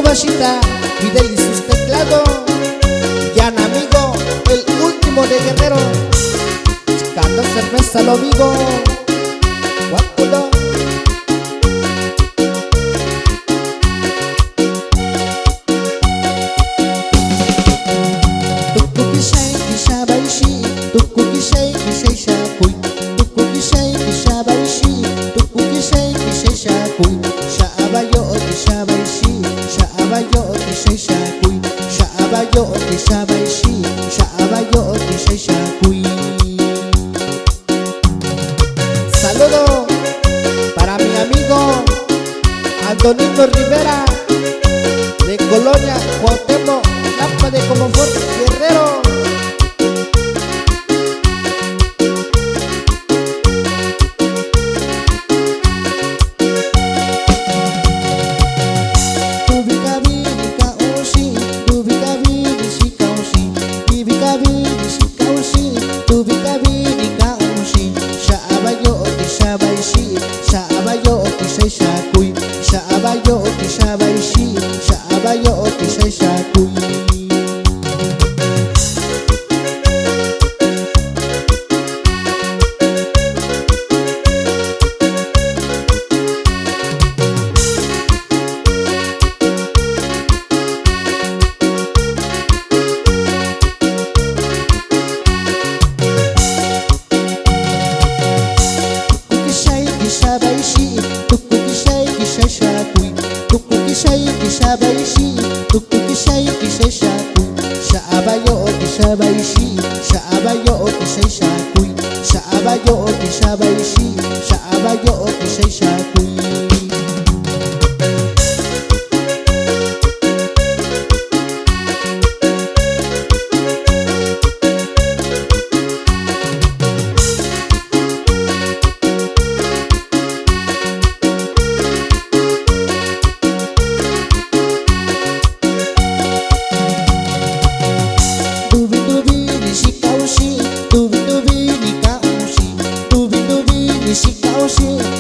Bachita, Fidel y sus teclados. Gran amigo, el último de Guerrero. Chicando cerveza lo vivo. Guapulo. Saludo para mi amigo Antonino Rivera de Colonia Cuauhtémoc, Lampa de Comonfort, Guerrero. Musica.